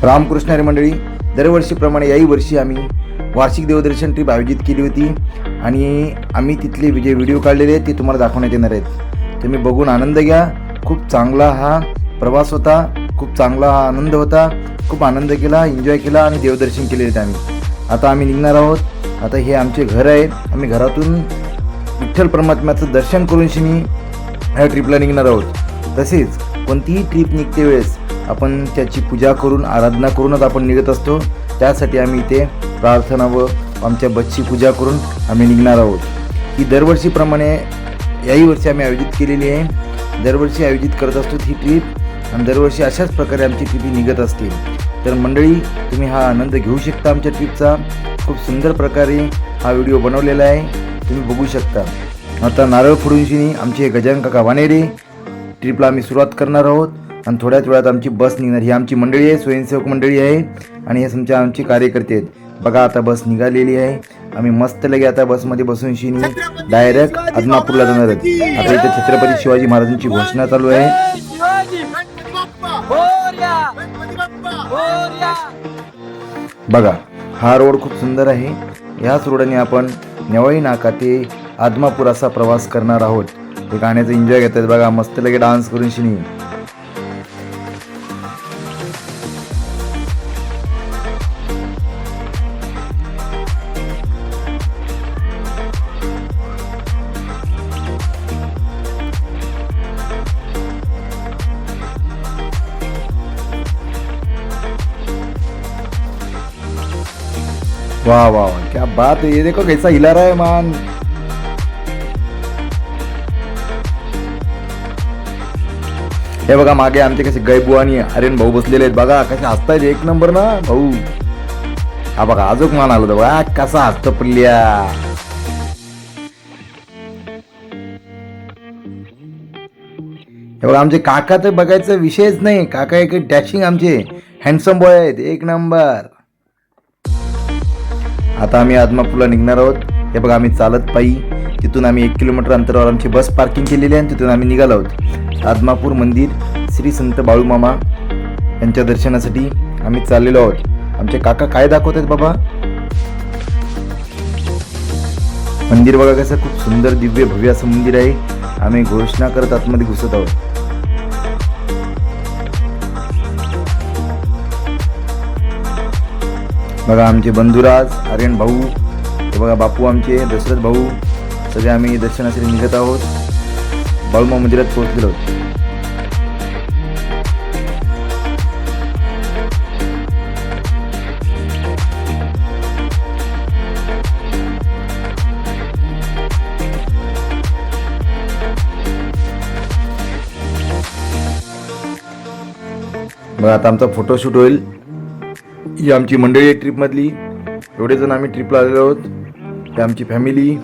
रामकृष्ण हरी मंडळी, दरवर्षीप्रमाणे याही वर्षी आम्ही वार्षिक देवदर्शन ट्रिप आयोजित केली होती आणि आम्ही तिथले जे व्हिडिओ काढलेले आहेत ते तुम्हाला दाखवण्यात येणार आहेत. तुम्ही बघून आनंद घ्या. खूप चांगला हा प्रवास होता, खूप चांगला हा आनंद होता. खूप आनंद केला, एन्जॉय केला आणि देवदर्शन केले आहेत आम्ही. आता आम्ही निघणार आहोत. आता हे आमचे घर आहे. आम्ही घरातून विठ्ठल परमात्म्याचं दर्शन करून शिनी ह्या ट्रिपला निघणार आहोत. तसेच कोणतीही ट्रिप निघते वेळेस आपण त्याची पूजा करून, आराधना करूनच आपण निघत असतो. त्यासाठी आम्ही इथे प्रार्थना व आमच्या बसची पूजा करून आम्ही निघणार आहोत. ही दरवर्षीप्रमाणे याही वर्षी आम्ही आयोजित केलेली आहे. दरवर्षी आयोजित करत असतो ही ट्रिप आणि दरवर्षी अशाच प्रकारे आमची ट्रिप निघत असते. तर मंडळी, तुम्ही हा आनंद घेऊ शकता आमच्या ट्रिपचा. खूप सुंदर प्रकारे हा व्हिडिओ बनवलेला आहे, तुम्ही बघू शकता. आता नारळ फोडून शिनी आमचे गजानन काका वानेरे ट्रिपला आम्ही सुरुवात करणार आहोत आणि थोड्याच वेळात आमची बस निघणार. ही आमची मंडळी आहे, स्वयंसेवक मंडळी आहे आणि हे आमचे कार्यकर्ते आहेत. बघा आता बस निघालेली आहे. आम्ही मस्त लगे आता बसमध्ये बसून शिनी डायरेक्ट आदमापूरला जाणार आहेत. आता इथे छत्रपती शिवाजी महाराजांची घोषणा चालू आहे. बघा हा रोड खूप सुंदर आहे. ह्याच रोडने आपण नेवाळी नाका ते आदमापूर असा प्रवास करणार आहोत. हे गाण्याचा एन्जॉय घेतात. बघा मस्त लगे डान्स करून शिनी. वाह वाह वाह, क्या बात है. ये देखो कैसा हिला रहा है मान. हे बघा मागे आमचे कसे गैबू आणि आर्यन भाऊ बसलेले आहेत. बघा कसे हसतायत. एक नंबर ना भाऊ. हा बघा अजून मान आलं. बघा कसा हसत पडल्या. हे बघा आमचे काका तर बघायचा विषयच नाही. काका एक डॅशिंग आमचे हँडसम बॉय आहेत. एक नंबर. आता आम्ही आदमापूरला निघणार आहोत. हे बघा आम्ही चालत पायी तिथून आम्ही 1 किलोमीटर अंतरावर आमची बस पार्किंग केलेली आहे आणि तिथून आम्ही निघालो आहोत. आदमापूर मंदिर श्री संत बाळूमामा यांच्या दर्शनासाठी आम्ही चाललेलो आहोत. आमचे काका काय दाखवत आहेत बाबा. मंदिर बघा कसं खूप सुंदर दिव्य भव्य असं मंदिर आहे. आम्ही घोषणा करत आतमध्ये घुसत आहोत. बघा आमचे बंधुराज आर्यन भाऊ, हे बघा बापू आमचे दशरथ भाऊ, सगळे आम्ही दर्शनासाठी निघत आहोत. बाळूमामा मंदिरात पोहोचलेलो आहोत. बघा आता आमचा फोटोशूट होईल. ही आमची मंडळी आहे ट्रिपमधली. एवढे जण आम्ही ट्रिपला आलेलो आहोत. ही आमची फॅमिली.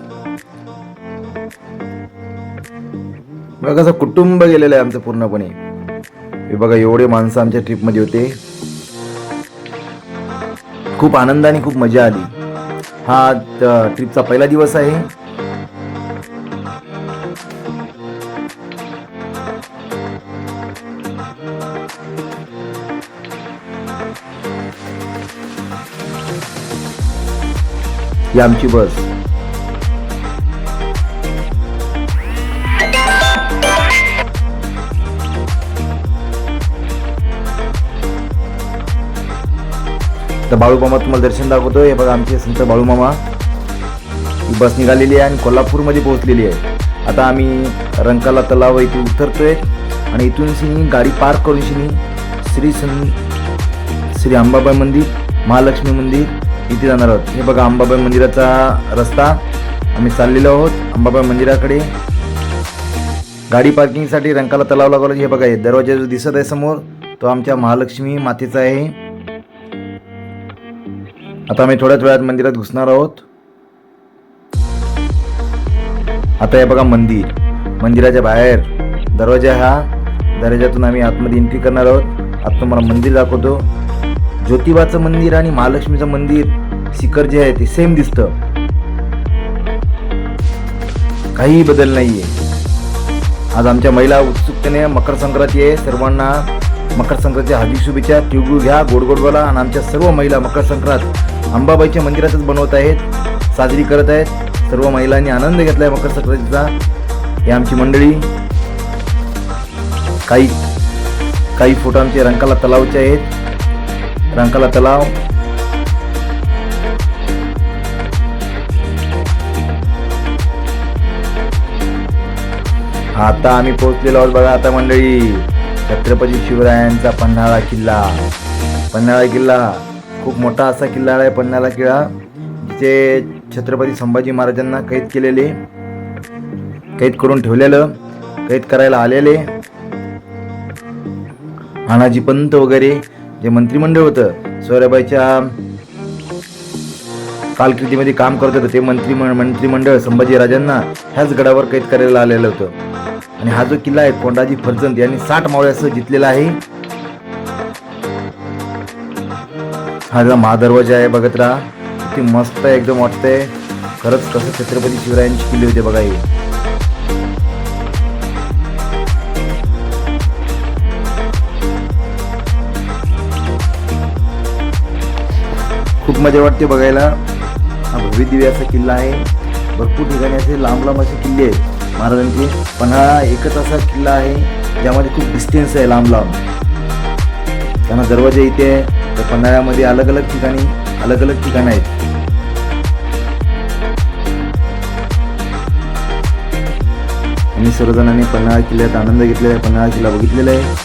बघा कसं कुटुंब गेलेलं आहे आमचं पूर्णपणे. हे बघा एवढे माणसं आमच्या ट्रिपमध्ये होते. खूप आनंद आणि खूप मजा आली. हा ट्रिपचा पहिला दिवस आहे. ही आमची बस. तर बाळूमामा तुम्हाला दर्शन दाखवतोय. हे बघा आमचे संत बाळूमामा. ही बस निघालेली आहे आणि कोल्हापूरमध्ये पोहोचलेली आहे. आता आम्ही रंकाळा तलाव इथे उतरतोय आणि इथून शिनी गाडी पार्क करून शिनी श्री अंबाबाई मंदिर, महालक्ष्मी मंदिर इथे जाणार आहोत. हे बघा अंबाबाई मंदिराचा रस्ता. आम्ही चाललेलो आहोत अंबाबाई मंदिराकडे. गाडी पार्किंगसाठी रंकाळा तलाव लागवला. हे बघा हे दरवाजा जो दिसत आहे समोर तो आमच्या महालक्ष्मी मातेचा आहे. आता आम्ही थोड्याच वेळात मंदिरात घुसणार आहोत. आता हे बघा मंदिर. मंदिराच्या बाहेर दरवाजा. हा दरवाजातून आम्ही आतमध्ये एंट्री करणार आहोत. आता तुम्हाला मंदिर दाखवतो. ज्योतिबाचं मंदिर आणि महालक्ष्मीचं मंदिर शिखर जे आहे ते सेम दिसतं. काही बदल नाहीये. आज आमच्या महिला उत्सुकतेने मकर संक्रांती आहे. सर्वांना मकर संक्रांतीच्या हार्दिक शुभेच्छा. तिळगुळ घ्या, गोड गोड बोला. आणि आमच्या सर्व महिला मकर संक्रांत अंबाबाईच्या मंदिरातच बनवत आहेत, साजरी करत आहेत. सर्व महिलांनी आनंद घेतला आहे मकर संक्रांतीचा. ही आमची मंडळी. काही फोटो आमचे रंकाळा तलावचे आहेत. रंकाळा तलाव. आता आम्ही पोहोचलेलो आहोत बघा. आता मंडळी, छत्रपती शिवरायांचा पन्हाळा किल्ला. पन्हाळा किल्ला खूप मोठा असा किल्ला आहे. पन्हाळा किल्ला जिथे छत्रपती संभाजी महाराजांना कैद करून ठेवलेलं, कैद करायला आलेले हानाजी पंत वगैरे जे मंत्रिमंडळ होतं, सोयराबाईच्या कालकृतीमध्ये काम करत होतं, ते मंत्रिमंडळ संभाजी राजांना ह्याच गडावर कैद करायला आलेलं होतं. आणि हा जो किल्ला आहे कोंडाजी फर्जंद यांनी 60 मावळ्यासह जिंकलेला आहे. हा जो महादरवाजा आहे बघत राहा, किती मस्त आहे, एकदम वाटतंय खरंच कसं छत्रपती शिवरायांची किल्ले होते बघा. हे खूप मजा वाटते बघायला. हा भव्य दिव्य असा किल्ला आहे. भरपूर ठिकाणी असे लांब लांब असे किल्ले आहेत महाराजांचे, पण हा एकच असा किल्ला आहे ज्यामध्ये खूप डिस्टन्स आहे लांब लांब. त्यांना दरवाजा इथे आहे. तर पन्हाळ्यामध्ये अलग अलग ठिकाणं आहेत. आम्ही सर्वजणांनी पन्हाळा किल्ल्यात आनंद घेतलेला आहे, पन्हाळा किल्ला बघितलेला आहे.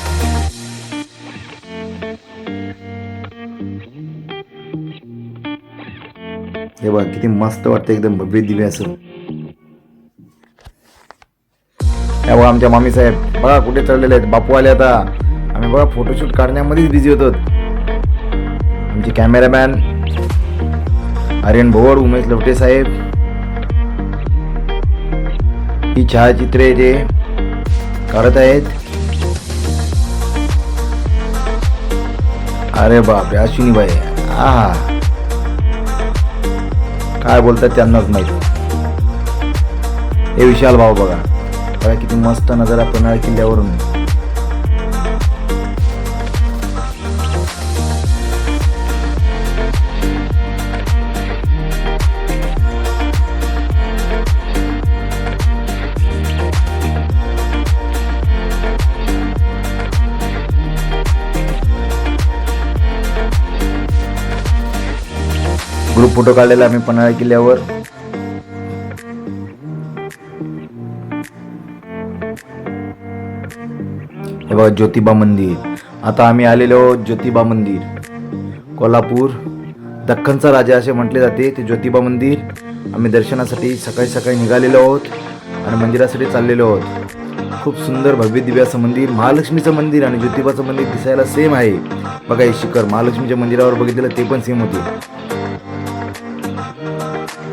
हे बघा किती मस्त वाटतं, एकदम भव्य दिव्य असं. बघा आमच्या मामी साहेब बघा कुठे चढलेले आहेत, बापू आले आता. आम्ही बघा फोटोशूट काढण्यामध्येच बिझी होतो. आमचे कॅमेरामॅन आर्यन भोवड, उमेश लवटे साहेब. ही छायाचित्रे जे काढत आहेत. अरे बापरे, अश्विनीबाई, आहा काय बोलतात त्यांनाच माहित. हे विशाल भाऊ बघा किती मस्त नजारा पन्हाळा किल्ल्यावरून. ग्रुप फोटो काढलेला आम्ही पन्हाळा किल्ल्यावर. हे बघा ज्योतिबा मंदिर. आता आम्ही आलेलो ज्योतिबा मंदिर, कोल्हापूर दख्खनचा राजा असे म्हटले जाते ते ज्योतिबा मंदिर. आम्ही दर्शनासाठी सकाळी निघालेलो आहोत आणि मंदिरासाठी चाललेलो आहोत. खूप सुंदर भव्य दिव्य असं मंदिर. महालक्ष्मीचं मंदिर आणि ज्योतिबाचं मंदिर दिसायला सेम आहे बघा. हे शिखर महालक्ष्मीच्या मंदिरावर बघितलेलं ते पण सेम होते.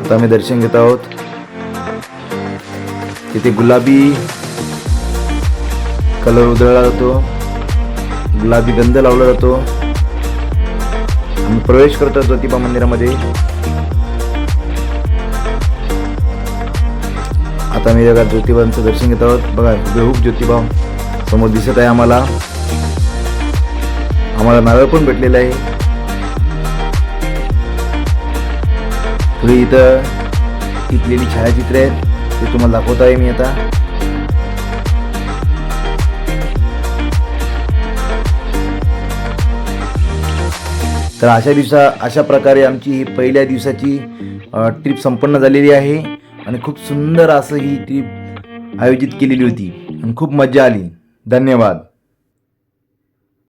आता आम्ही दर्शन घेत आहोत. तिथे गुलाबी कलर उधळला जातो, गुलाबी गंध लावला जातो. आम्ही प्रवेश करतो ज्योतिबा मंदिरामध्ये. आता मी बघा ज्योतिबांचं दर्शन घेत आहोत. बघा हुबेहूब ज्योतिबा समोर दिसत आहे आम्हाला. नारळ पण भेटलेलं आहे. थोडी इथं टिकलेली छायाचित्रे आहेत, ते तुम्हाला दाखवत आहे मी आता. तर अशा प्रकारे आमची ही पहिल्या दिवसाची ट्रिप संपन्न झालेली आहे आणि खूप सुंदर असं ही ट्रिप आयोजित केलेली होती आणि खूप मजा आली. धन्यवाद.